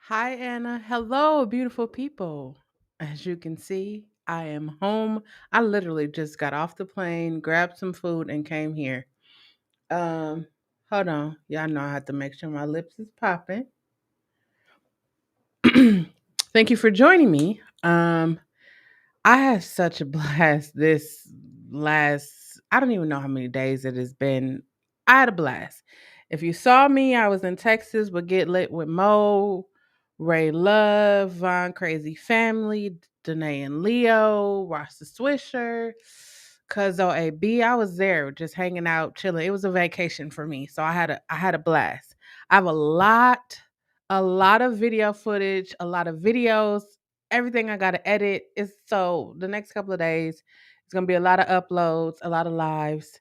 Hi, Anna. Hello, beautiful people. As you can see, I am home. I literally just got off the plane, grabbed some food, and came here. Um, Hold on. Y'all know I have to make sure my lips is popping. Thank you for joining me. I had such a blast this last, I don't even know how many days it has been. I had a blast. If you saw me, I was in Texas with Get Lit with Mo, Ray Love, Von Crazy Family, Danae and Leo, Rasta Swisher, Cuzzo AB. I was there just hanging out, chilling. It was a vacation for me. So I had a blast. I have a lot of video footage, a lot of videos, everything I gotta edit is so the next couple of days it's gonna be a lot of uploads, a lot of lives.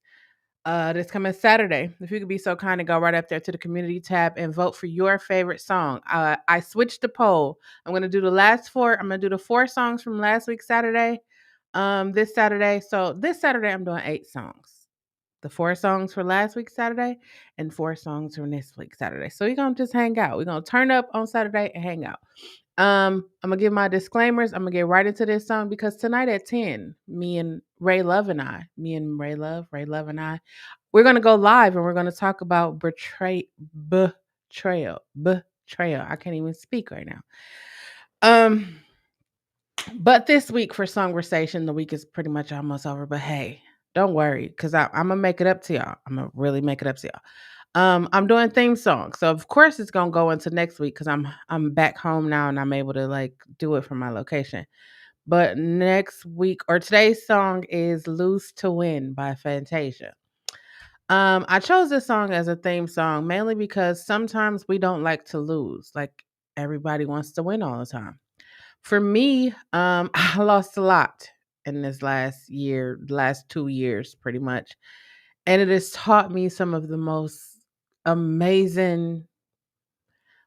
This coming Saturday. If you could be so kind and go right up there to the community tab and vote for your favorite song. I switched the poll. I'm gonna do the last four. I'm gonna do the four songs from last week Saturday. This Saturday. So this Saturday I'm doing 8 songs. The four songs for last week Saturday and four songs from this week Saturday. So we're gonna just hang out. We're gonna turn up on Saturday and hang out. I'm gonna give my disclaimers. I'm gonna get right into this song because tonight at 10, Ray Love and I, we're gonna go live and we're gonna talk about betrayal. I can't even speak right now. Um, but this week for Songversation, the week is pretty much almost over. But hey, don't worry, because I'm gonna make it up to y'all. I'm gonna really make it up to y'all. I'm doing theme songs, so of course it's gonna go into next week because I'm back home now and I'm able to like do it from my location. But next week or today's song is "Lose to Win" by Fantasia. I chose this song as a theme song mainly because sometimes we don't like to lose. Like everybody wants to win all the time. For me, I lost a lot in this last year, last 2 years, pretty much. And it has taught me some of the most amazing,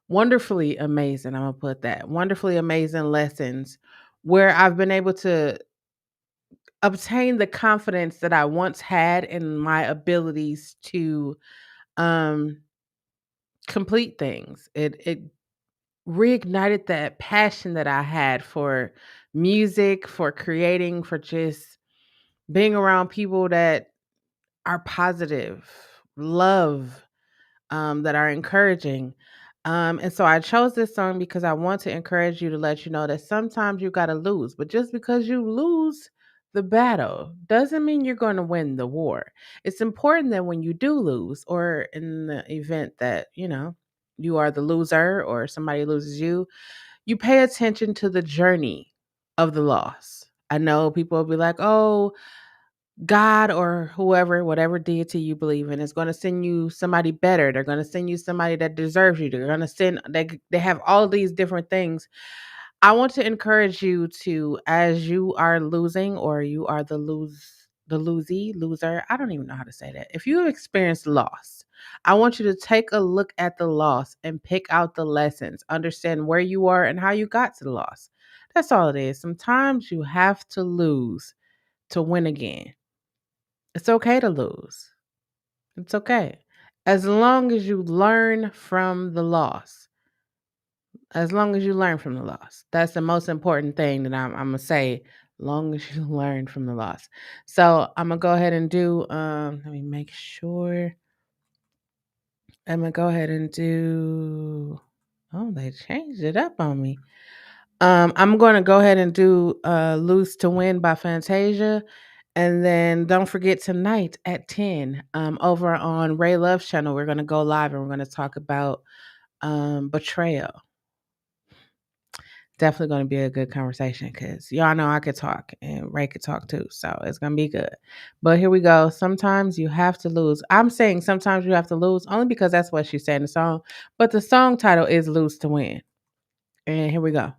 wonderfully amazing, I'm going to put that, wonderfully amazing lessons where I've been able to obtain the confidence that I once had in my abilities to um, complete things. It reignited that passion that I had for music, for creating, for just being around people that are positive, love, that are encouraging. And so I chose this song because I want to encourage you to let you know that sometimes you got to lose, but just because you lose the battle doesn't mean you're going to win the war. It's important that when you do lose, or in the event that, you are the loser or somebody loses you, you pay attention to the journey of the loss. I know people will be like, oh, God or whoever, whatever deity you believe in, is going to send you somebody better. They're going to send you somebody that deserves you. They're going to send, they have all these different things. I want to encourage you to, as you are losing or you are the loser. I don't even know how to say that. If you have experienced loss, I want you to take a look at the loss and pick out the lessons, understand where you are and how you got to the loss. That's all it is. Sometimes you have to lose to win again. It's okay to lose. It's okay. As long as you learn from the loss. As long as you learn from the loss. That's the most important thing that I'm going to say. Long as you learn from the loss. So I'm going to go ahead and do, let me make sure. I'm going to go ahead and do, oh, they changed it up on me. I'm going to go ahead and do Lose to Win by Fantasia. And then don't forget tonight at 10, over on Ray Love's channel, we're going to go live and we're going to talk about betrayal. Definitely going to be a good conversation because y'all know I could talk and Ray could talk too. So it's going to be good. But here we go. Sometimes you have to lose. I'm saying sometimes you have to lose only because that's what she said in the song. But the song title is Lose to Win. And here we go.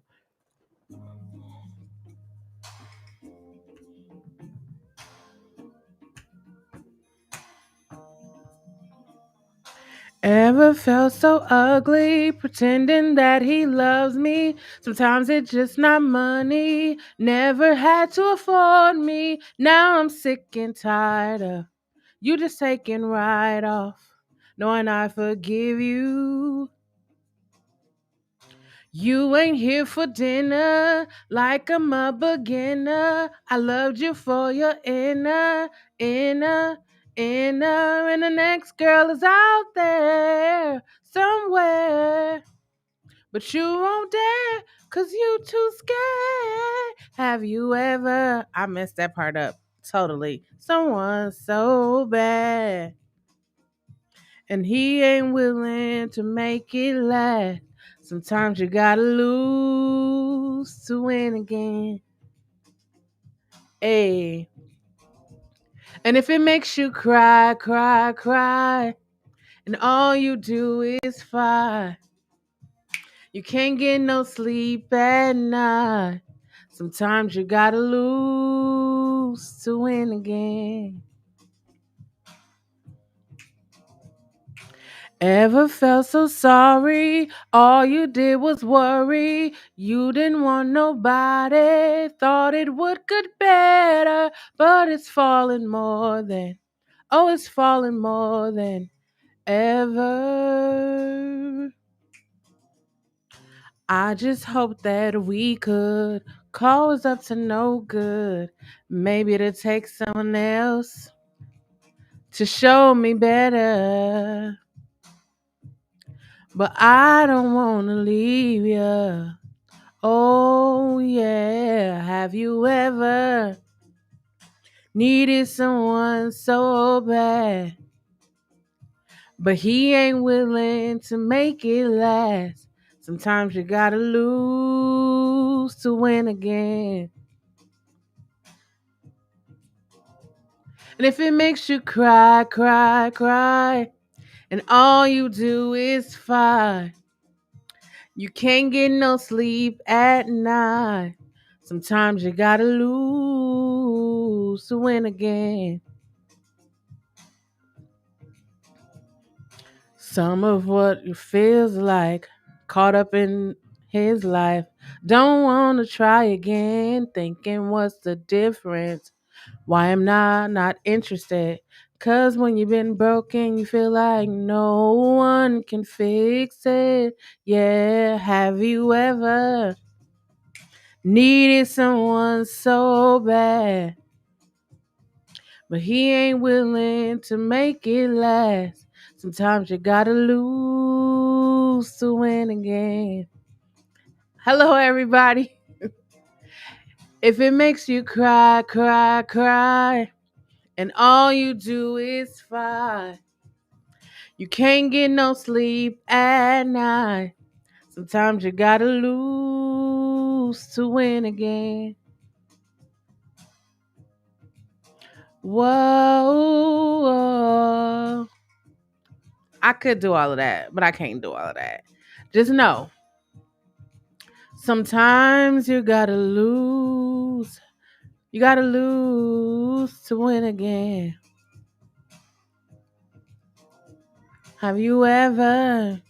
Ever felt so ugly, pretending that he loves me? Sometimes it's just not money. Never had to afford me. Now I'm sick and tired of you just taking right off, knowing I forgive you. You ain't here for dinner like I'm a beginner. I loved you for your inner, and the next girl is out there somewhere. But you won't dare, cause you too scared. Have you ever, I messed that part up totally. Someone so bad, and he ain't willing to make it last. Sometimes you gotta lose to win again. Hey. And if it makes you cry, cry, cry, and all you do is fight, you can't get no sleep at night. Sometimes you gotta lose to win again. Ever felt so sorry? All you did was worry. You didn't want nobody. Thought it would get better, but it's falling more than, oh, it's falling more than ever. I just hope that we could cause up to no good. Maybe to take someone else to show me better. But I don't want to leave you. Oh, yeah. Have you ever needed someone so bad, but he ain't willing to make it last? Sometimes you gotta lose to win again. And if it makes you cry, cry, cry, and all you do is fight, you can't get no sleep at night. Sometimes you gotta lose to win again. Some of what it feels like, caught up in his life. Don't wanna try again, thinking what's the difference? Why am not interested? Cause when you've been broken, you feel like no one can fix it. Yeah, have you ever needed someone so bad, but he ain't willing to make it last? Sometimes you gotta lose to win again. Hello, everybody. If it makes you cry, cry, cry, and all you do is fight, you can't get no sleep at night. Sometimes you gotta lose to win again. Whoa, whoa. I could do all of that, but I can't do all of that. Just know, sometimes you gotta lose. You gotta lose to win again. Have you ever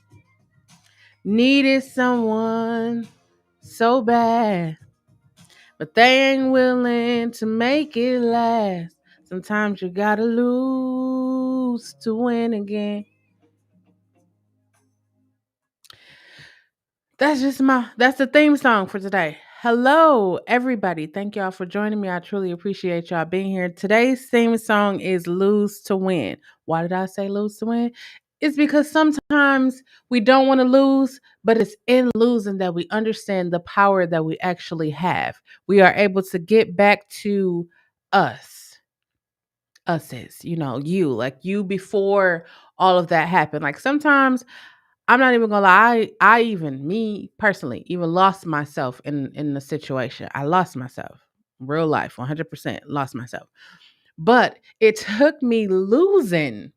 needed someone so bad, but they ain't willing to make it last? Sometimes you gotta lose to win again. That's the theme song for today. Hello, everybody. Thank y'all for joining me. I truly appreciate y'all being here. Today's theme song is Lose to Win. Why did I say lose to win? It's because sometimes we don't want to lose, but it's in losing that we understand the power that we actually have. We are able to get back to us. Us is, you, like you before all of that happened. Like sometimes I'm not even gonna lie. I even me personally even lost myself in the situation. I lost myself, real life, 100% lost myself. But it took me losing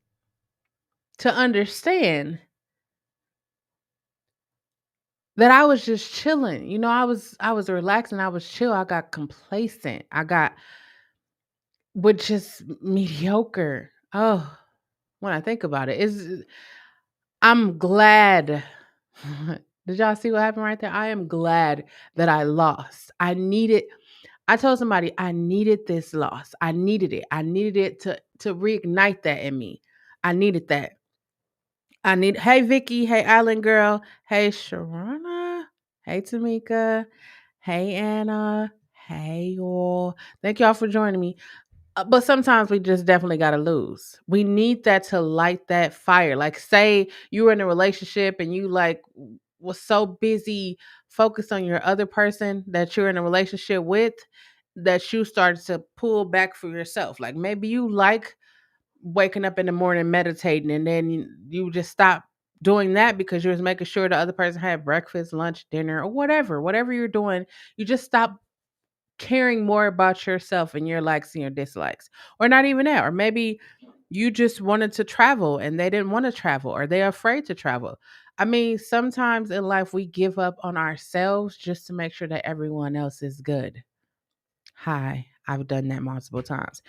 to understand that I was just chilling. I was relaxing. I was chill. I got complacent. I got with just mediocre. Oh, when I think about it, is I'm glad. Did y'all see what happened right there? I am glad that I lost. I told somebody I needed this loss. I needed it. I needed it to reignite that in me. I needed that. Hey Vicky, hey Island Girl, hey Sharona. Hey, Tamika. Hey, Anna. Hey, y'all. Thank y'all for joining me. But sometimes we just definitely got to lose. We need that to light that fire. Like, say you were in a relationship and you like was so busy focused on your other person that you're in a relationship with that you started to pull back for yourself. Like, maybe you like waking up in the morning meditating and then you just stop doing that because you was making sure the other person had breakfast, lunch, dinner, or whatever you're doing. You just stop caring more about yourself and your likes and your dislikes. Or not even that. Or maybe you just wanted to travel and they didn't want to travel or they're afraid to travel. I mean, sometimes in life we give up on ourselves just to make sure that everyone else is good. Hi, I've done that multiple times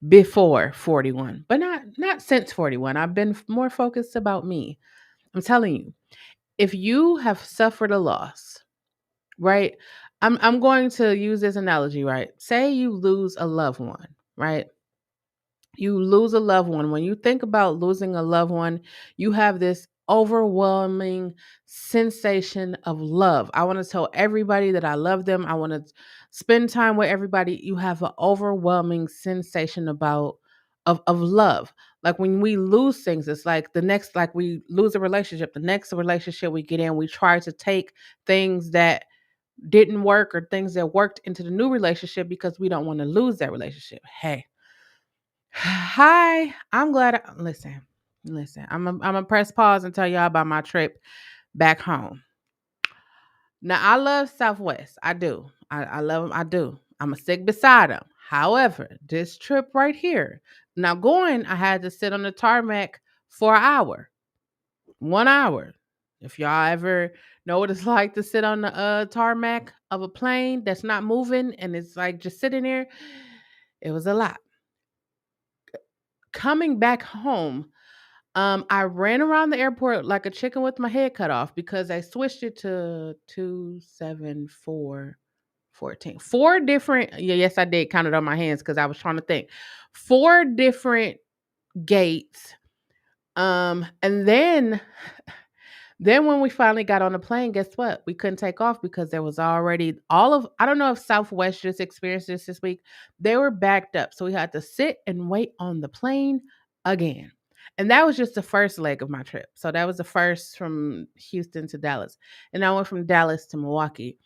before 41, but not since 41. I've been more focused about me. I'm telling you, if you have suffered a loss, right? I'm going to use this analogy, right? Say you lose a loved one, right? You lose a loved one. When you think about losing a loved one, you have this overwhelming sensation of love. I want to tell everybody that I love them. I want to spend time with everybody. You have an overwhelming sensation of love. Like when we lose things, it's like the next, like we lose a relationship, the next relationship we get in, we try to take things that didn't work or things that worked into the new relationship because we don't want to lose that relationship. Hey, hi, I'm glad. Listen. I'm gonna press pause and tell y'all about my trip back home. Now I love Southwest. I do. I love them. I do. I'm a stick beside them. However, this trip right here. Now going, I had to sit on the tarmac for an hour. 1 hour. If y'all ever know what it's like to sit on the tarmac of a plane that's not moving and it's like just sitting there, it was a lot. Coming back home, I ran around the airport like a chicken with my head cut off because I switched it to 274 14. Four different, yeah, yes, I did count it on my hands because I was trying to think. Four different gates. And then when we finally got on the plane, guess what? We couldn't take off because there was already I don't know if Southwest just experienced this week. They were backed up. So we had to sit and wait on the plane again. And that was just the first leg of my trip. So that was the first from Houston to Dallas. And I went from Dallas to Milwaukee.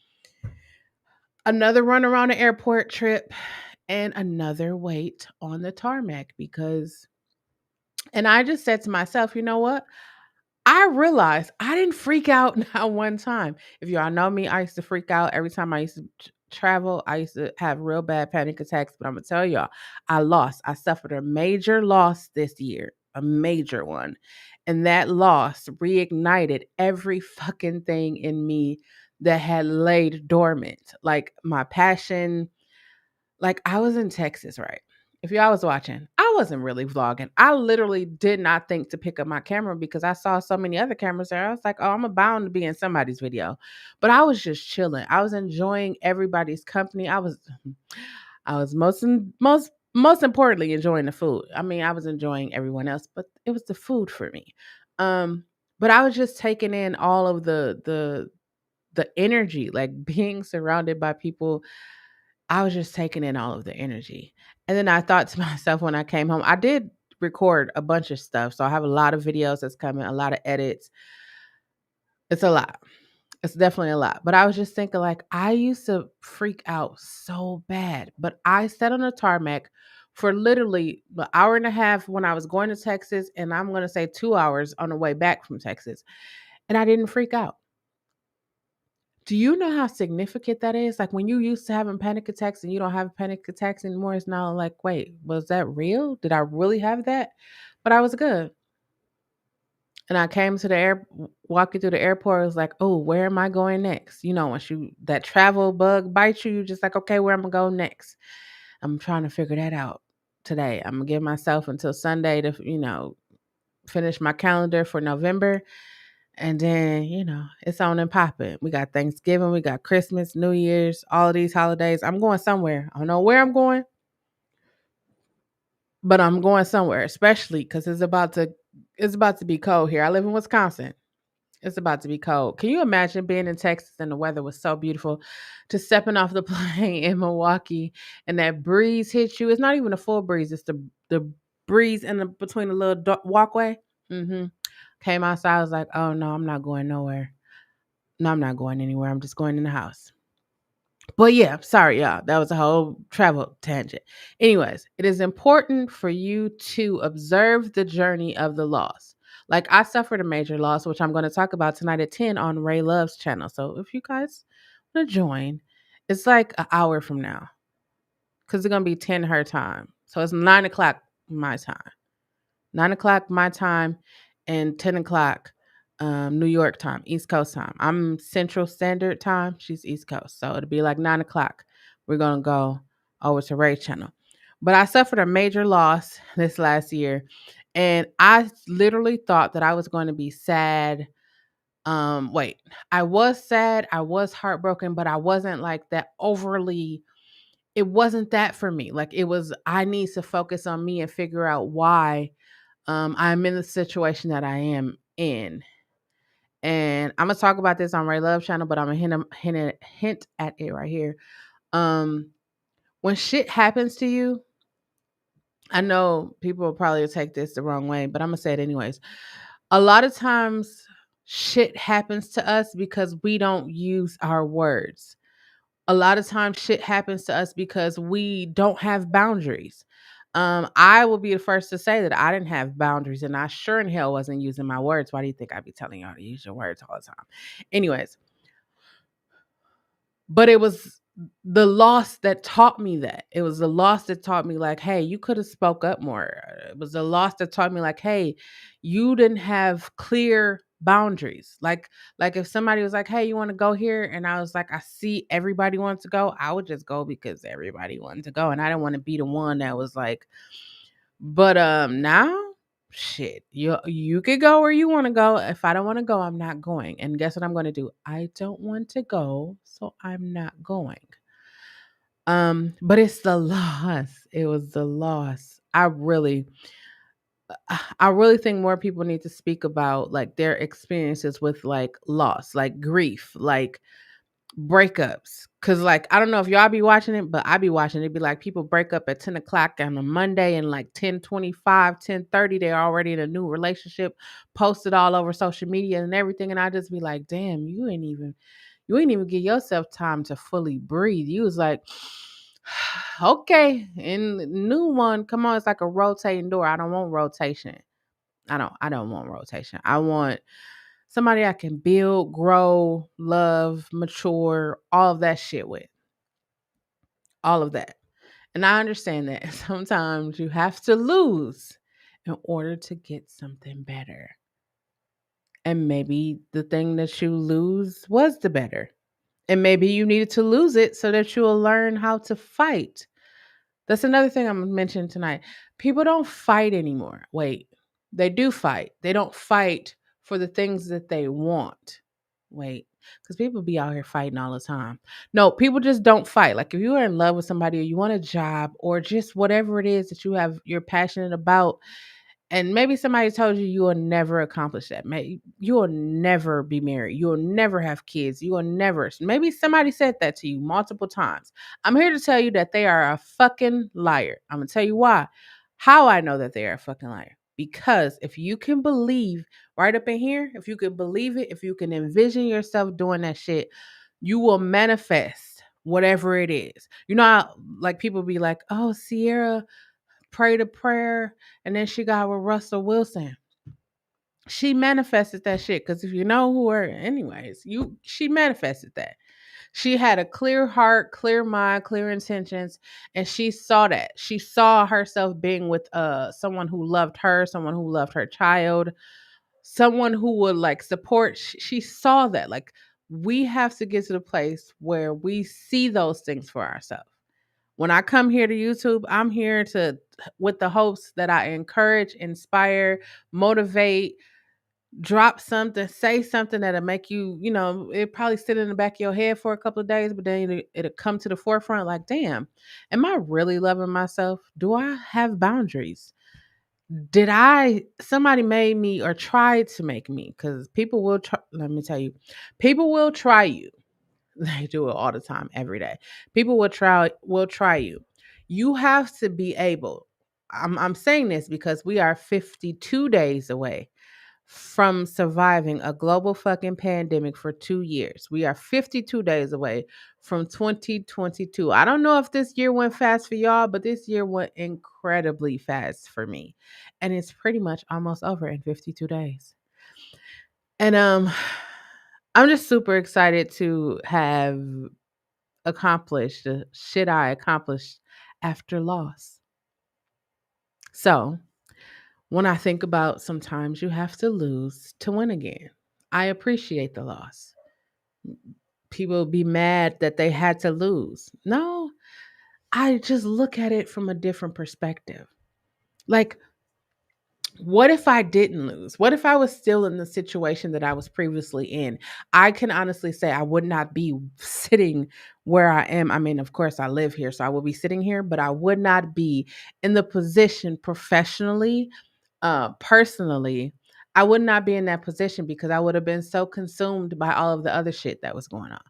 Another run around the airport trip and another wait on the tarmac and I just said to myself, you know what? I realized I didn't freak out not one time. If y'all know me, I used to freak out every time I used to travel. I used to have real bad panic attacks, but I'm gonna tell y'all, I lost. I suffered a major loss this year, a major one. And that loss reignited every fucking thing in me that had laid dormant. Like my passion, like I was in Texas, right? If y'all was watching, I wasn't really vlogging. I literally did not think to pick up my camera because I saw so many other cameras there. I was like, oh, I'm bound to be in somebody's video. But I was just chilling. I was enjoying everybody's company. I was most importantly enjoying the food. I mean, I was enjoying everyone else, but it was the food for me. Um, but I was just taking in all of the energy, like being surrounded by people. I was just taking in all of the energy. And then I thought to myself when I came home, I did record a bunch of stuff. So I have a lot of videos that's coming, a lot of edits. It's a lot. It's definitely a lot. But I was just thinking, like, I used to freak out so bad. But I sat on a tarmac for literally an hour and a half when I was going to Texas, and I'm going to say 2 hours on the way back from Texas. And I didn't freak out. Do you know how significant that is? Like when you used to having panic attacks and you don't have panic attacks anymore, it's now like, wait, was that real? Did I really have that? But I was good. And I came to the walking through the airport, I was like, oh, where am I going next? You know, once that travel bug bites you, you're just like, okay, where am I going to go next? I'm trying to figure that out today. I'm going to give myself until Sunday to, finish my calendar for November. And then, it's on and popping. We got Thanksgiving, we got Christmas, New Year's, all of these holidays. I'm going somewhere. I don't know where I'm going, but I'm going somewhere, especially because it's about to be cold here. I live in Wisconsin. It's about to be cold. Can you imagine being in Texas and the weather was so beautiful? To stepping off the plane in Milwaukee and that breeze hits you. It's not even a full breeze. It's the breeze in the between the little walkway. hmm Came outside. I was like, oh no, I'm not going nowhere. No, I'm not going anywhere. I'm just going in the house. But yeah, sorry, y'all. That was a whole travel tangent. Anyways, it is important for you to observe the journey of the loss. Like I suffered a major loss, which I'm going to talk about tonight at 10 on Ray Love's channel. So if you guys want to join, it's like an hour from now because it's going to be 10 her time. So it's 9 o'clock my time. 9 o'clock my time and 10 o'clock New York time, East Coast time. I'm Central Standard Time. She's East Coast. So it'll be like 9 o'clock. We're going to go over to Ray's channel. But I suffered a major loss this last year. And I literally thought that I was going to be sad. Wait, I was sad. I was heartbroken, but I wasn't like that overly. It wasn't that for me. Like it was, I need to focus on me and figure out why I'm in the situation that I am in. And I'm gonna talk about this on Ray Love channel, but I'm gonna hint at it right here. Um, when shit happens to you, I know people will probably take this the wrong way, but I'm gonna say it anyways. A lot of times, shit happens to us because we don't use our words. A lot of times shit happens to us because we don't have boundaries. I will be the first to say that I didn't have boundaries and I sure in hell wasn't using my words. Why do you think I'd be telling y'all to use your words all the time? Anyways, but it was the loss that taught me that. It was the loss that taught me like, hey, you could have spoke up more. It was the loss that taught me like, hey, you didn't have clear boundaries. Like if somebody was like, hey, you want to go here? And I was like, I see everybody wants to go. I would just go because everybody wanted to go. And I didn't want to be the one that was like, but now shit, you could go where you want to go. If I don't want to go, I'm not going. And guess what I'm going to do? I don't want to go, so I'm not going. But it's the loss. It was the loss. I really think more people need to speak about like their experiences with like loss, like grief, like breakups. Cause like I don't know if y'all be watching it, but I be watching it. Be like people break up at 10 o'clock on a Monday and like 10:25, 10:30, they're already in a new relationship, posted all over social media and everything. And I just be like, damn, you ain't even give yourself time to fully breathe. You was like, okay, and the new one, come on, it's like a rotating door. I don't want rotation. I don't want rotation. I want somebody I can build, grow, love, mature, all of that shit with. All of that. And I understand that sometimes you have to lose in order to get something better. And maybe the thing that you lose was the better. And maybe you needed to lose it so that you'll learn how to fight. That's another thing I'm mentioning tonight. People don't fight anymore. Wait, they do fight. They don't fight for the things that they want. Wait, because people be out here fighting all the time. No, people just don't fight. Like if you are in love with somebody or you want a job or just whatever it is that you're passionate about, and maybe somebody told you will never accomplish that. Maybe you will never be married. You will never have kids. You will never. Maybe somebody said that to you multiple times. I'm here to tell you that they are a fucking liar. I'm going to tell you why. How I know that they are a fucking liar. Because if you can believe right up in here, if you can believe it, if you can envision yourself doing that shit, you will manifest whatever it is. You know how like people be like, oh, Sierra prayed a prayer and then she got with Russell Wilson. She manifested that shit because if you know who her, anyways, she manifested that. She had a clear heart, clear mind, clear intentions, and she saw that. She saw herself being with someone who loved her, someone who loved her child, someone who would like support. She saw that. Like we have to get to the place where we see those things for ourselves. When I come here to YouTube, I'm here to with the hopes that I encourage, inspire, motivate, drop something, say something that'll make you, it probably sit in the back of your head for a couple of days, but then it'll come to the forefront like, damn, am I really loving myself? Do I have boundaries? Did I somebody made me or tried to make me, because people will try, let me tell you, people will try you. They do it all the time, every day. People will try you. You have to be able. I'm saying this because we are 52 days away from surviving a global fucking pandemic for 2 years. We are 52 days away from 2022. I don't know if this year went fast for y'all, but this year went incredibly fast for me. And it's pretty much almost over in 52 days. And I'm just super excited to have accomplished the shit I accomplished after loss. So, when I think about sometimes you have to lose to win again, I appreciate the loss. People be mad that they had to lose. No, I just look at it from a different perspective. Like, what if I didn't lose? What if I was still in the situation that I was previously in? I can honestly say I would not be sitting where I am. I mean, of course, I live here, so I will be sitting here, but I would not be in the position professionally, personally. I would not be in that position because I would have been so consumed by all of the other shit that was going on.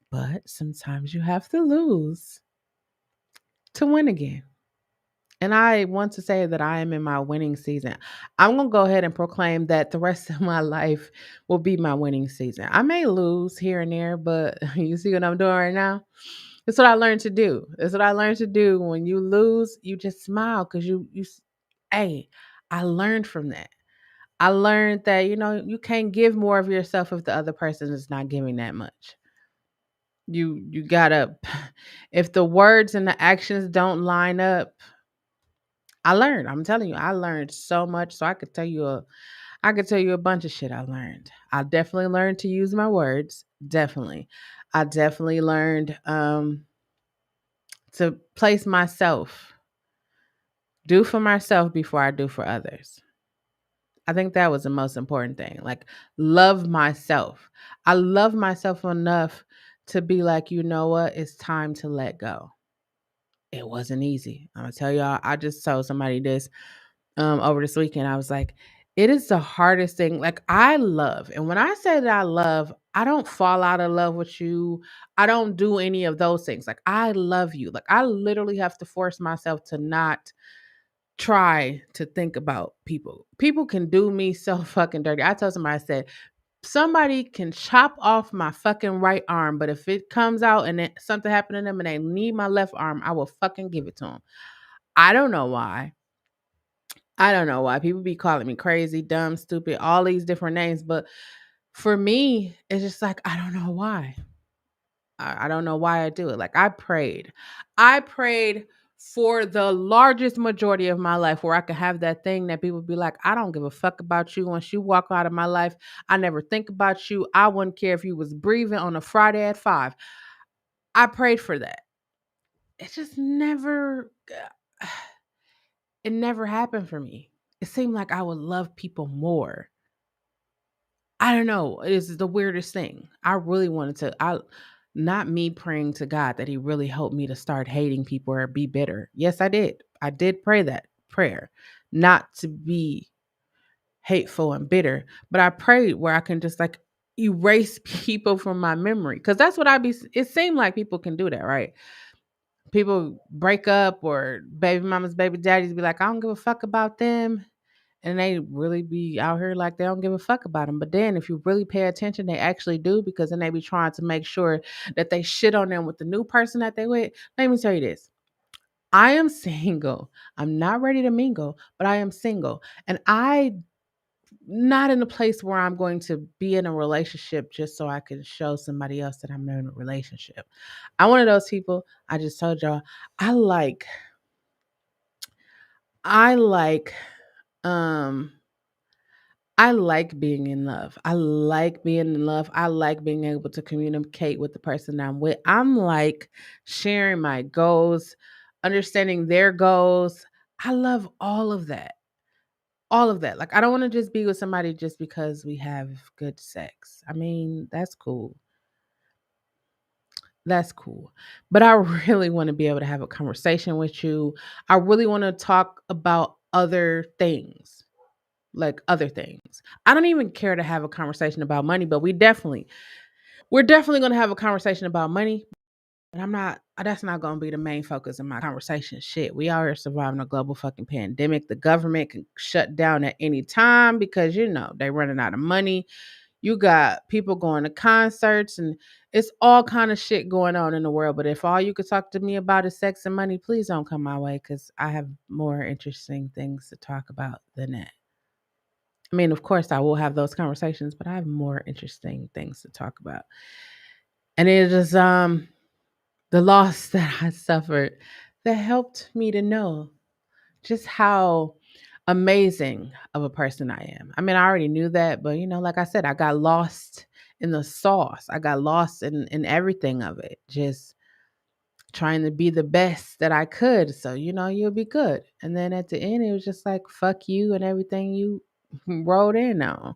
But sometimes you have to lose to win again. And I want to say that I am in my winning season. I'm going to go ahead and proclaim that the rest of my life will be my winning season. I may lose here and there, but you see what I'm doing right now? It's what I learned to do. It's what I learned to do. When you lose, you just smile because hey, I learned from that. I learned that, you can't give more of yourself if the other person is not giving that much. You gotta, if the words and the actions don't line up, I learned. I'm telling you, I learned so much. So I could tell you a bunch of shit I learned. I definitely learned to use my words. Definitely. I definitely learned to place myself, do for myself before I do for others. I think that was the most important thing. Like, love myself. I love myself enough to be like, you know what? It's time to let go. It wasn't easy. I'm gonna tell y'all, I just told somebody this over this weekend. I was like, it is the hardest thing. Like, I love, and when I say that I love, I don't fall out of love with you. I don't do any of those things. Like, I love you. Like, I literally have to force myself to not try to think about people. People can do me so fucking dirty. I told somebody, I said, somebody can chop off my fucking right arm, but if it comes out and something happened to them and they need my left arm, I will fucking give it to them. I don't know why. I don't know why people be calling me crazy, dumb, stupid, all these different names. But for me, it's just like, I don't know why. I don't know why I do it. Like, I prayed. I prayed for the largest majority of my life where I could have that thing that people be like, I don't give a fuck about you. Once you walk out of my life, I never think about you. I wouldn't care if you was breathing on a Friday at 5. I prayed for that. It just never, it never happened for me. It seemed like I would love people more. I don't know. It's the weirdest thing. I really wanted to. Not me praying to God that He really helped me to start hating people or be bitter. Yes, I did. I did pray that prayer, not to be hateful and bitter, but I prayed where I can just like erase people from my memory. Because that's what I be. It seemed like people can do that, right? People break up or baby mamas, baby daddies be like, I don't give a fuck about them, and they really be out here like they don't give a fuck about them. But then if you really pay attention, they actually do, because then they be trying to make sure that they shit on them with the new person that they with. Let me tell you this. I am single. I'm not ready to mingle, but I am single. And I not in a place where I'm going to be in a relationship just so I can show somebody else that I'm in a relationship. I'm one of those people, I just told y'all, I like I like um I like being in love. I like being in love. I like being able to communicate with the person I'm with. I'm like sharing my goals, understanding their goals. I love all of that. All of that. Like, I don't want to just be with somebody just because we have good sex. I mean, that's cool. That's cool. But I really want to be able to have a conversation with you. I really want to talk about other things, like other things. I don't even care to have a conversation about money, but we're definitely going to have a conversation about money. And that's not going to be the main focus of my conversation. Shit, we are surviving a global fucking pandemic. The government can shut down at any time because, they running out of money. You got people going to concerts and it's all kind of shit going on in the world. But if all you could talk to me about is sex and money, please don't come my way because I have more interesting things to talk about than that. I mean, of course, I will have those conversations, but I have more interesting things to talk about. And it is the loss that I suffered that helped me to know just how amazing of a person I am. I mean, I already knew that, but like I said, I got lost in the sauce. I got lost in everything of it. Just trying to be the best that I could. So, you'll be good. And then at the end, it was just like, fuck you and everything you wrote in on.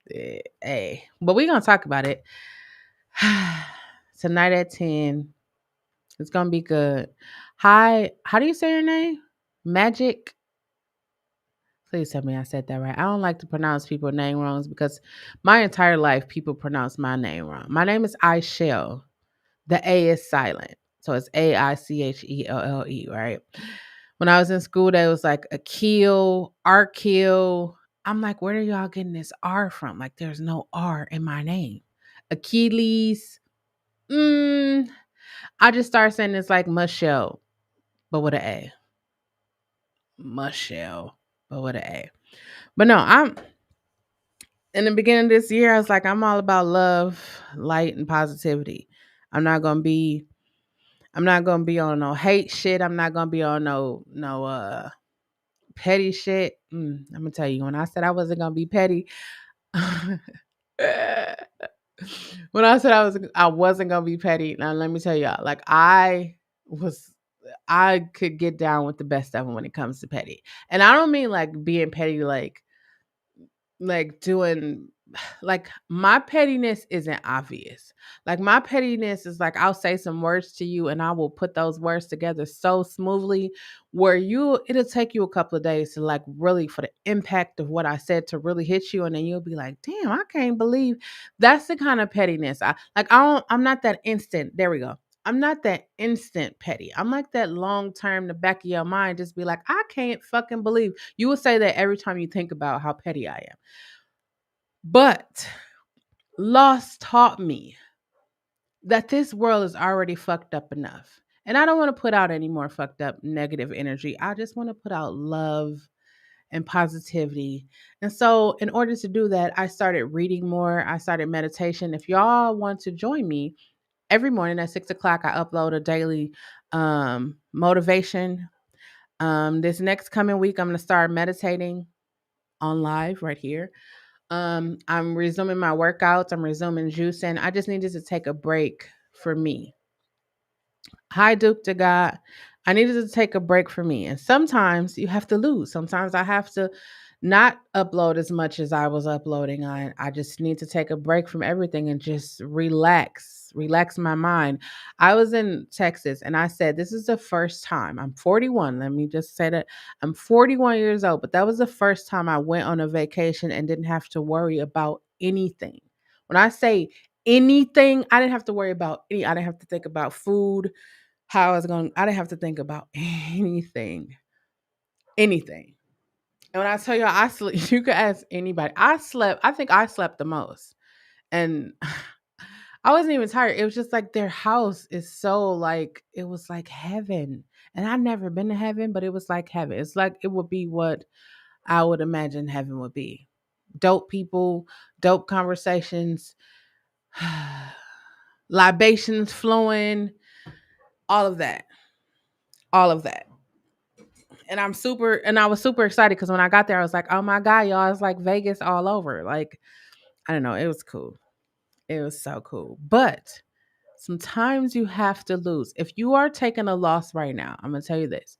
Hey, but we're going to talk about it tonight at 10. It's going to be good. Hi, how do you say your name? Magic. Please tell me I said that right. I don't like to pronounce people's name wrongs because my entire life people pronounce my name wrong. My name is Chelle. The A is silent. So it's Aichelle, right? When I was in school, they was like Akil, Arkil. I'm like, where are y'all getting this R from? Like, there's no R in my name. Achilles. I just started saying it's like Michelle, but with an A. Michelle, but with an A. But no, I'm in the beginning of this year, I was like, I'm all about love, light, and positivity. I'm not gonna be I'm not gonna be on no hate shit. I'm not gonna be on no petty shit. I'm gonna tell you, when I said I wasn't gonna be petty, when I said I wasn't gonna be petty, now let me tell y'all, like I could get down with the best of them when it comes to petty. And I don't mean like being petty like doing like my pettiness isn't obvious. Like my pettiness is like I'll say some words to you and I will put those words together so smoothly where it'll take you a couple of days to like really for the impact of what I said to really hit you, and then you'll be like, damn, I can't believe that's the kind of pettiness. I'm not that instant. There we go. I'm not that instant petty. I'm like that long term, the back of your mind, just be like, I can't fucking believe you will say that every time you think about how petty I am. But loss taught me that this world is already fucked up enough. And I don't want to put out any more fucked up negative energy. I just want to put out love and positivity. And so, in order to do that, I started reading more. I started meditation. If y'all want to join me, every morning at 6 o'clock, I upload a daily motivation. This next coming week, I'm going to start meditating on live right here. I'm resuming my workouts. I'm resuming juicing. I just needed to take a break for me. Hi, Duke to God. I needed to take a break for me. And sometimes you have to lose. Sometimes I have to not upload as much as I was uploading. I just need to take a break from everything and just relax my mind. I was in Texas and I said, this is the first time. I'm 41. Let me just say that I'm 41 years old, but that was the first time I went on a vacation and didn't have to worry about anything. When I say anything, I didn't have to worry about I didn't have to think about food, I didn't have to think about anything. Anything. And when I tell you I sleep, you can ask anybody. I think I slept the most. And I wasn't even tired. It was just like their house is so like, it was like heaven. And I've never been to heaven, but it was like heaven. It's like it would be what I would imagine heaven would be. Dope people, dope conversations, libations flowing, all of that. All of that. And I was super excited because when I got there, I was like, oh my God, y'all, it's like Vegas all over. Like, I don't know, it was cool. It was so cool. But sometimes you have to lose. If you are taking a loss right now, I'm gonna tell you this.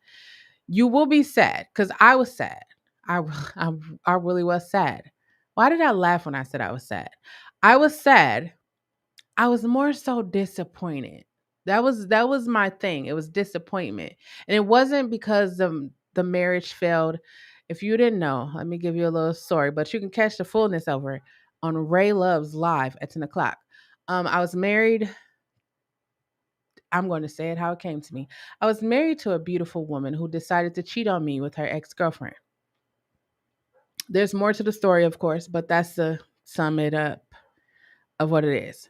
You will be sad because I was sad. I, I I really was sad. Why did I laugh when I said I was sad? I was sad. I was more so disappointed. That was my thing. It was disappointment. And it wasn't because of the marriage failed. If you didn't know, let me give you a little story, but you can catch the fullness over it on Ray Love's live at 10 o'clock. I was married. I'm going to say it how it came to me. I was married to a beautiful woman who decided to cheat on me with her ex girlfriend. There's more to the story, of course, but that's the sum it up of what it is.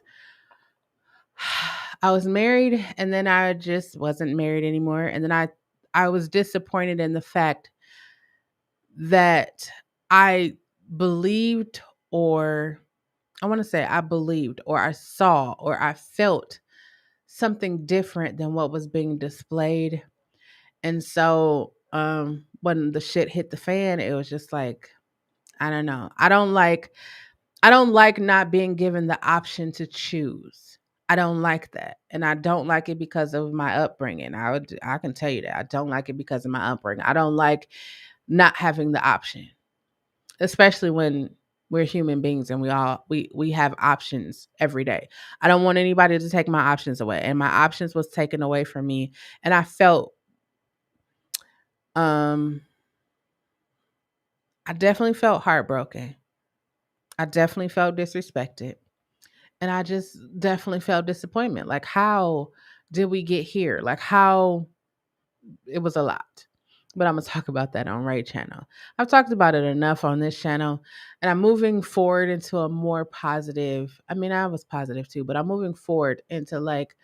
I was married and then I just wasn't married anymore. And then I was disappointed in the fact that I believed, or I want to say I believed, or I saw, or I felt something different than what was being displayed. And so when the shit hit the fan, it was just like, I don't know. I don't like not being given the option to choose. I don't like that. And I don't like it because of my upbringing. I can tell you that. I don't like it because of my upbringing. I don't like not having the option, especially when we're human beings and we have options every day. I don't want anybody to take my options away. And my options was taken away from me. And um I definitely felt heartbroken. I definitely felt disrespected. And I just definitely felt disappointment. Like, how did we get here? Like, how it was a lot. But I'm going to talk about that on Ray channel. I've talked about it enough on this channel. And I'm moving forward into a more positive. I mean, I was positive too, but I'm moving forward into like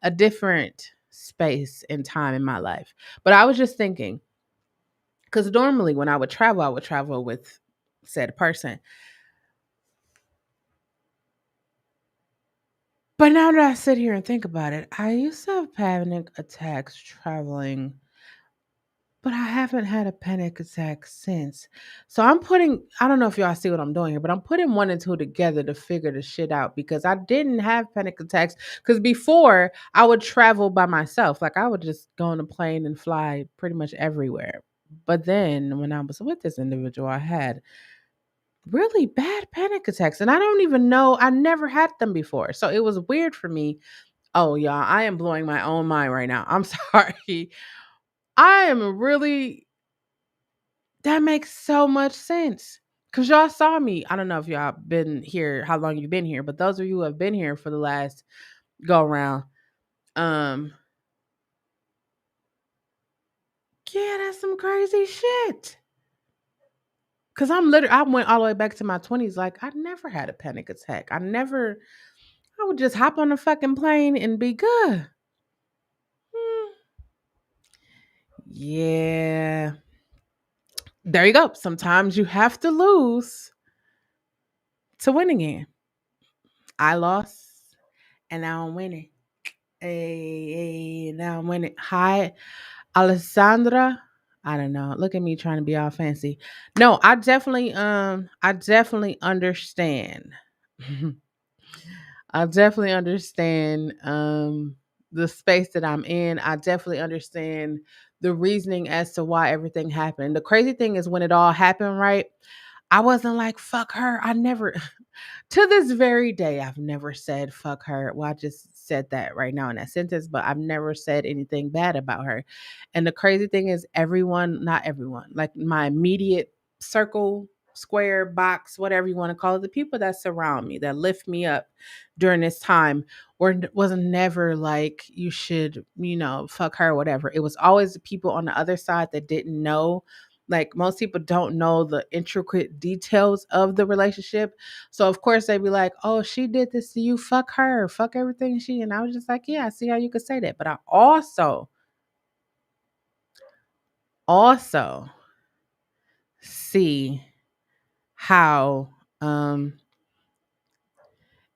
a different space and time in my life. But I was just thinking, because normally when I would travel with said person. But now that I sit here and think about it, I used to have panic attacks traveling, but I haven't had a panic attack since. So I don't know if y'all see what I'm doing here, but I'm putting one and two together to figure the shit out because I didn't have panic attacks. Because before I would travel by myself, like I would just go on a plane and fly pretty much everywhere. But then when I was with this individual, I had really bad panic attacks. And I don't even know, I never had them before. So it was weird for me. Oh, y'all, I am blowing my own mind right now. I'm sorry. I am really, that makes so much sense. Cause y'all saw me. I don't know if y'all been here, how long you've been here, but those of you who have been here for the last go around, um, yeah, that's some crazy shit. Cause I went all the way back to my 20s. Like, I never had a panic attack. I would just hop on a fucking plane and be good. Hmm. Yeah. There you go. Sometimes you have to lose to win again. I lost and now I'm winning. Hey, now I'm winning. Hi, Alessandra. I don't know. Look at me trying to be all fancy. No, I definitely understand. I definitely understand the space that I'm in. I definitely understand the reasoning as to why everything happened. The crazy thing is when it all happened, right? I wasn't like, fuck her. I never, to this very day, I've never said fuck her. Well, I just said that right now in that sentence, but I've never said anything bad about her. And the crazy thing is, everyone, not everyone, like my immediate circle, square, box, whatever you want to call it, the people that surround me, that lift me up during this time, wasn't never like, you should, fuck her, whatever. It was always the people on the other side that didn't know. Like, most people don't know the intricate details of the relationship. So of course they'd be like, "Oh, she did this to you. Fuck her. Fuck everything she." And I was just like, "Yeah, I see how you could say that." But I also see how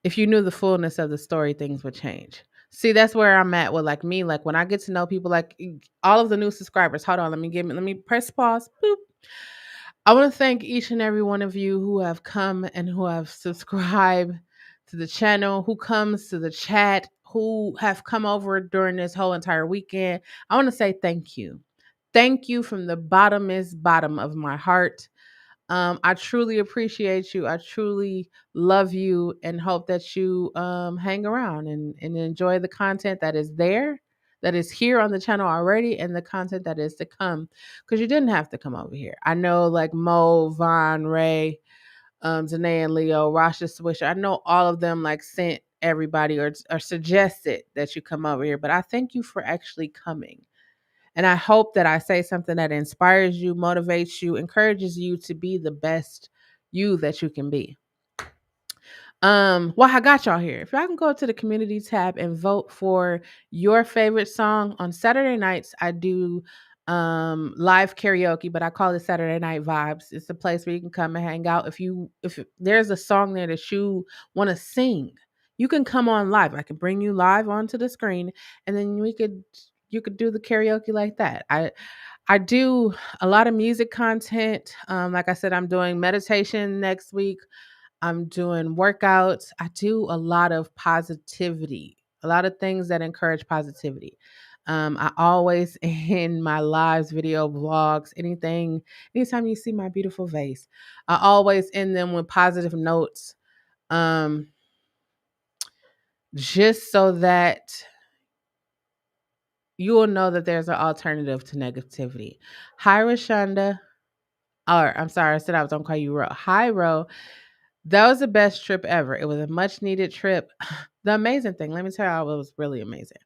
if you knew the fullness of the story, things would change. See, that's where I'm at with like me. Like when I get to know people, like all of the new subscribers. Hold on, let me press pause. Boop. I want to thank each and every one of you who have come and who have subscribed to the channel, who comes to the chat, who have come over during this whole entire weekend. I want to say thank you. Thank you from the bottom of my heart. I truly appreciate you. I truly love you and hope that you hang around and enjoy the content that is there. that is here on the channel already and the content that is to come. Because you didn't have to come over here. I know like Mo, Von, Ray, Danae and Leo, Rasha Swisher. I know all of them like sent everybody or suggested that you come over here, but I thank you for actually coming. And I hope that I say something that inspires you, motivates you, encourages you to be the best you that you can be. Well, I got y'all here. If y'all can go to the community tab and vote for your favorite song on Saturday nights, I do live karaoke, but I call it Saturday Night Vibes. It's a place where you can come and hang out. If there's a song there that you want to sing, you can come on live. I can bring you live onto the screen, and then you could do the karaoke like that. I do a lot of music content. Like I said, I'm doing meditation next week. I'm doing workouts. I do a lot of positivity, a lot of things that encourage positivity. I always in my lives, video vlogs, anytime you see my beautiful face, I always end them with positive notes, um, just so that you will know that there's an alternative to negativity. Hi, Rashonda. Or I'm sorry, I said I was gonna call you Ro. Hi, Ro. That was the best trip ever. It was a much needed trip. The amazing thing, let me tell you, it was really amazing.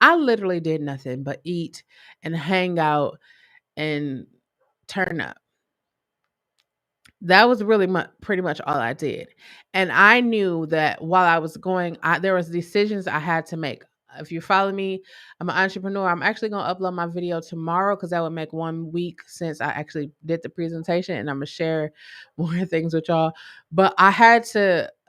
I literally did nothing but eat and hang out and turn up. That was really pretty much all I did. And I knew that while I was going, there was decisions I had to make. If you follow me, I'm an entrepreneur. I'm actually going to upload my video tomorrow because that would make 1 week since I actually did the presentation, and I'm going to share more things with y'all. But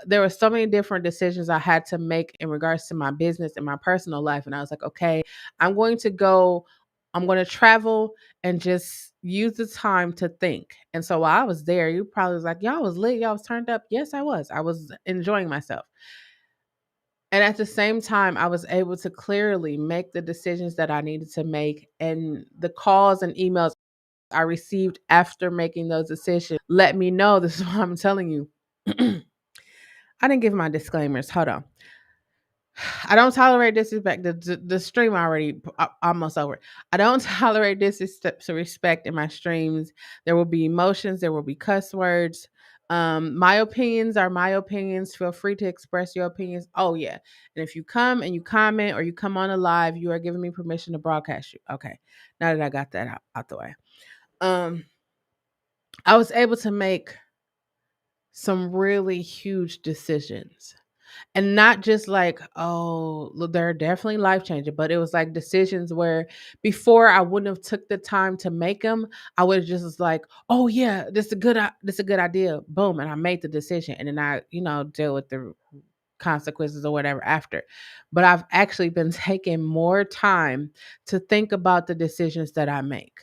there were so many different decisions I had to make in regards to my business and my personal life. And I was like, okay, I'm going to go, I'm going to travel and just use the time to think. And so while I was there, you probably was like, y'all was lit, y'all was turned up. Yes, I was. I was enjoying myself. And at the same time, I was able to clearly make the decisions that I needed to make. And the calls and emails I received after making those decisions let me know this is what I'm telling you. I didn't give my disclaimers. Hold on. I don't tolerate disrespect. The stream already almost over. I don't tolerate disrespect in my streams. There will be emotions. There will be cuss words. My opinions are my opinions. Feel free to express your opinions. Oh yeah, and if you come and you comment or you come on a live, you are giving me permission to broadcast you. Okay, now that I got that out the way, um, I was able to make some really huge decisions. And not just like, oh, look, they're definitely life changing, but it was like decisions where before I wouldn't have took the time to make them. I would have just was like, oh yeah, this is a good idea. Boom. And I made the decision. And then I, deal with the consequences or whatever after. But I've actually been taking more time to think about the decisions that I make.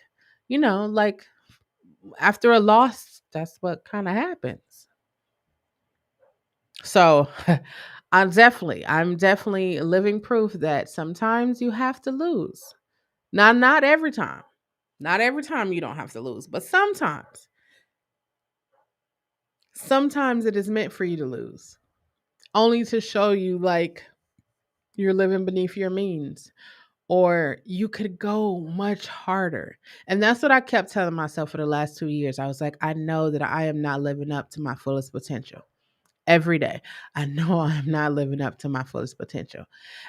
Like after a loss, that's what kind of happens. So I'm definitely living proof that sometimes you have to lose. Now, not every time. Not every time you don't have to lose, but sometimes. Sometimes it is meant for you to lose. Only to show you like you're living beneath your means or you could go much harder. And that's what I kept telling myself for the last 2 years. I was like, I know that I am not living up to my fullest potential. Every day. I know I'm not living up to my fullest potential.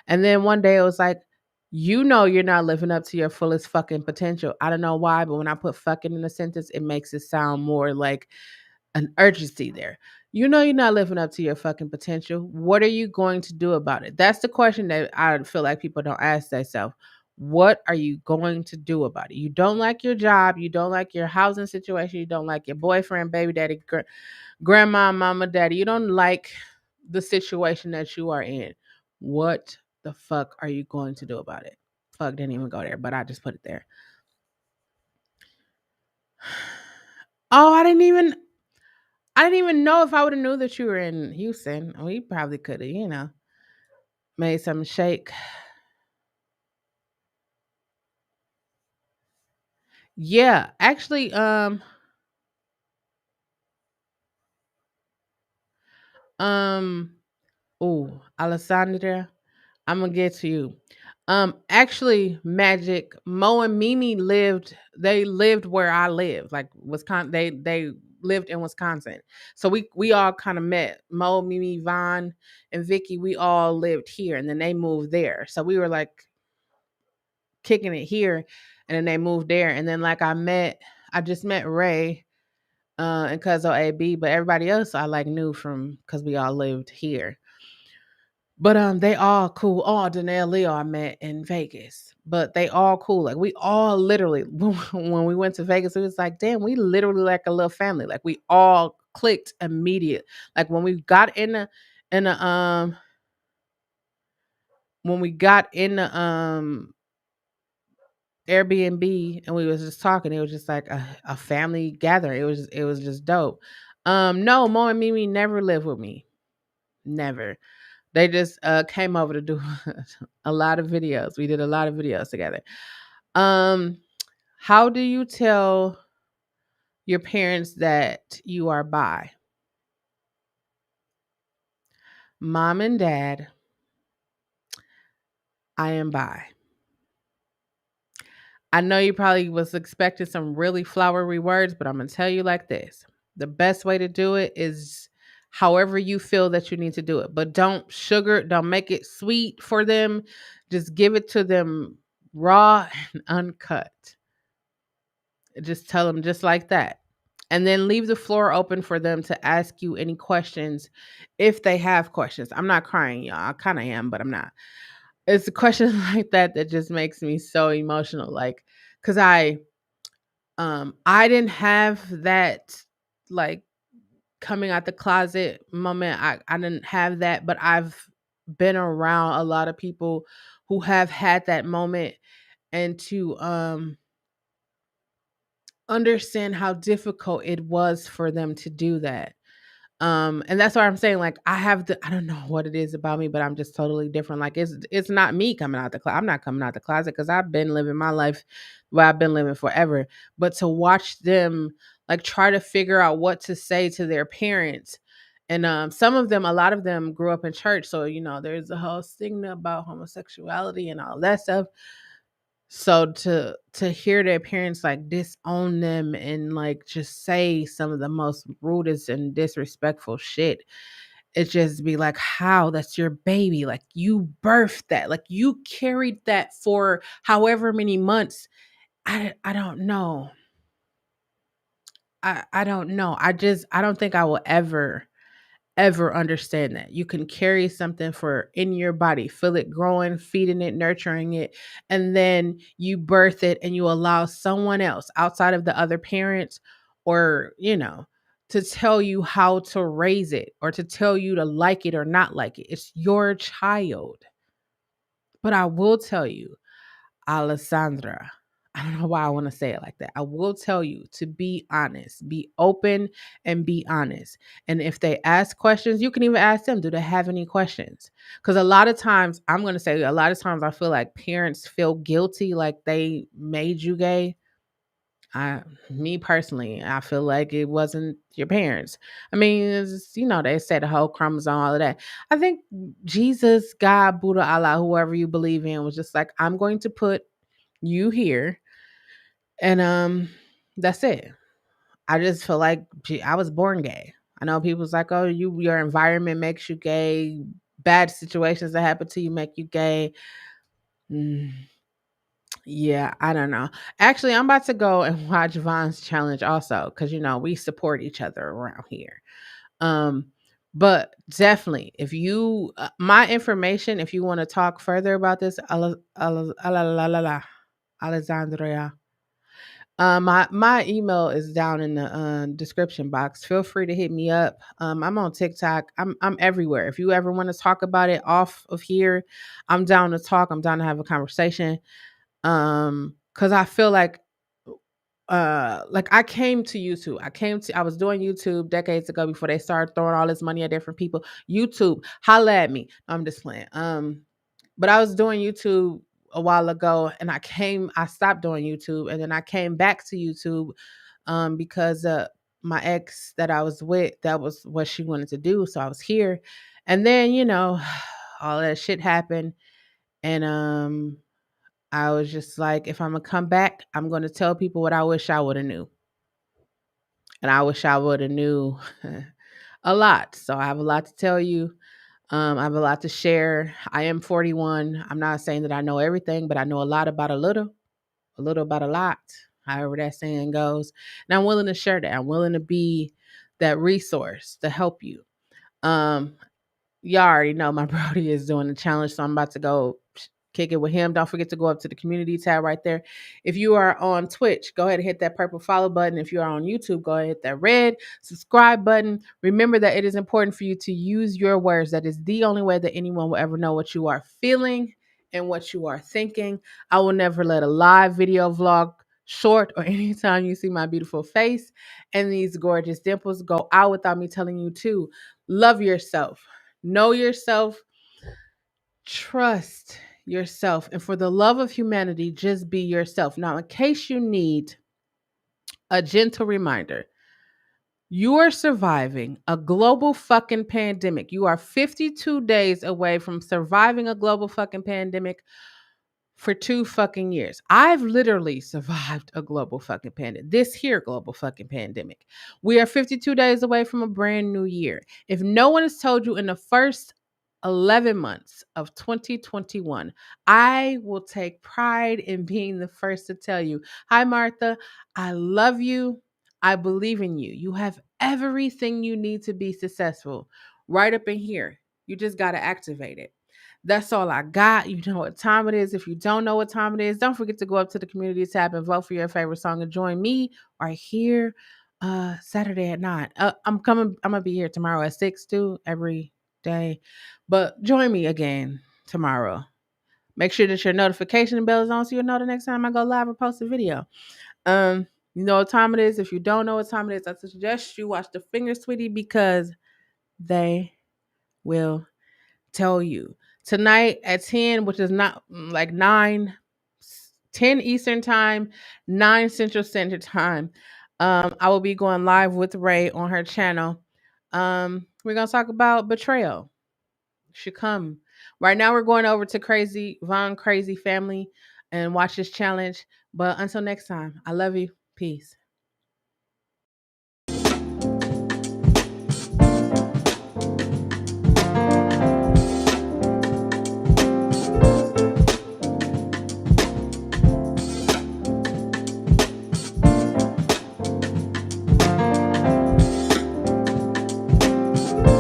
And then one day it was like, you're not living up to your fullest fucking potential. I don't know why, but when I put fucking in a sentence, it makes it sound more like an urgency there. You know you're not living up to your fucking potential. What are you going to do about it? That's the question that I feel like people don't ask themselves. What are you going to do about it? You don't like your job. You don't like your housing situation. You don't like your boyfriend, baby daddy, grandma, mama, daddy. You don't like the situation that you are in. What the fuck are you going to do about it? Fuck didn't even go there, but I just put it there. Oh, I didn't even know if I would have knew that you were in Houston. We probably could have, made some shake. Yeah, actually, um, oh, Alessandra, I'm gonna get to you. Actually, Magic, Mo and Mimi they lived where I lived, like Wisconsin. They lived in Wisconsin. So we all kind of met. Mo, Mimi, Vaughn, and Vicky, we all lived here and then they moved there. So we were like kicking it here and then they moved there. And then like I just met Ray and Cuzzo AB, but everybody else I like knew from because we all lived here. But they all cool. Oh, Danae Leo I met in Vegas. But they all cool. Like we all literally when we went to Vegas, it was like, damn, we literally like a little family. Like we all clicked immediate. Like in the when we got in the Airbnb and we was just talking, it was just like a family gathering. It was just dope. No, Mo and Mimi never lived with me. Never. They just came over to do a lot of videos. We did a lot of videos together. Um, how do you tell your parents that you are bi? Mom and dad, I am bi. I know you probably was expecting some really flowery words, but I'm gonna tell you like this. The best way to do it is however you feel that you need to do it. But don't make it sweet for them. Just give it to them raw and uncut. Just tell them just like that. And then leave the floor open for them to ask you any questions if they have questions. I'm not crying, y'all. I kind of am, but I'm not. It's a question like that that just makes me so emotional. Like, cause I didn't have that like coming out the closet moment. I didn't have that, but I've been around a lot of people who have had that moment and to understand how difficult it was for them to do that. And that's why I'm saying like I don't know what it is about me, but I'm just totally different. Like it's not me coming out the closet. I'm not coming out the closet because I've been living my life where I've been living forever. But to watch them like try to figure out what to say to their parents. And some of them, a lot of them grew up in church. So, there's a whole stigma about homosexuality and all that stuff. So to hear their parents like disown them and like just say some of the most rudest and disrespectful shit, it just be like, how? That's your baby. Like you birthed that. Like you carried that for however many months. I don't know. I don't know. I don't think I will ever understand that. You can carry something for in your body, feel it growing, feeding it, nurturing it, and then you birth it and you allow someone else outside of the other parents or, to tell you how to raise it or to tell you to like it or not like it. It's your child. But I will tell you, Alessandra. I don't know why I want to say it like that. I will tell you to be honest, be open and be honest. And if they ask questions, you can even ask them, do they have any questions? Because a lot of times, I'm going to say a lot of times I feel like parents feel guilty like they made you gay. Me personally, I feel like it wasn't your parents. I mean, they said the whole chromosome, all of that. I think Jesus, God, Buddha, Allah, whoever you believe in, was just like, I'm going to put you here and that's it. I just feel like I was born gay. I know people's like, oh, your environment makes you gay. Bad situations that happen to you make you gay. Mm, yeah, I don't know. Actually, I'm about to go and watch Vaughn's challenge also because we support each other around here. Um, but definitely, if you my information, if you want to talk further about this, Alexandria. My email is down in the description box. Feel free to hit me up. I'm on TikTok. I'm everywhere. If you ever want to talk about it off of here, I'm down to talk. I'm down to have a conversation. Because I feel like I came to YouTube. I was doing YouTube decades ago before they started throwing all this money at different people. YouTube, holla at me. I'm just playing. But I was doing YouTube a while ago and I stopped doing YouTube and then I came back to YouTube because my ex that I was with, that was what she wanted to do. So I was here. And then, all that shit happened And I was just like, if I'm gonna come back, I'm gonna tell people what I wish I would have knew. And I wish I would have knew a lot. So I have a lot to tell you. I have a lot to share. I am 41. I'm not saying that I know everything, but I know a lot about a little about a lot, however that saying goes. And I'm willing to share that. I'm willing to be that resource to help you. Um, Y'all already know my Brody is doing the challenge, so I'm about to go kick it with him. Don't forget to go up to the community tab right there. If you are on Twitch, go ahead and hit that purple follow button. If you are on YouTube, go ahead and hit that red subscribe button. Remember that it is important for you to use your words. That is the only way that anyone will ever know what you are feeling and what you are thinking. I will never let a live video vlog short or anytime you see my beautiful face and these gorgeous dimples go out without me telling you to love yourself. Know yourself, trust yourself, and for the love of humanity, just be yourself. Now, in case you need a gentle reminder, you are surviving a global fucking pandemic. You are 52 days away from surviving a global fucking pandemic for 2 fucking years. I've literally survived a global fucking pandemic. This here global fucking pandemic. We are 52 days away from a brand new year. If no one has told you in the first 11 months of 2021, I will take pride in being the first to tell you, hi, Martha, I love you. I believe in you. You have everything you need to be successful right up in here. You just got to activate it. That's all I got. You know what time it is. If you don't know what time it is, don't forget to go up to the community tab and vote for your favorite song and join me right here Saturday at 9. I'm gonna be here tomorrow at 6 too, every day. But join me again tomorrow. Make sure that your notification bell is on so you'll know the next time I go live or post a video. You know what time it is. If you don't know what time it is, I suggest you watch the Finger Sweetie because they will tell you. Tonight at 10, which is not like 10 Eastern time, 9 Central Standard Time. I will be going live with Ray on her channel. We're gonna talk about betrayal. Should come. Right now we're going over to Crazy Von Crazy Family and watch this challenge. But until next time, I love you. Peace.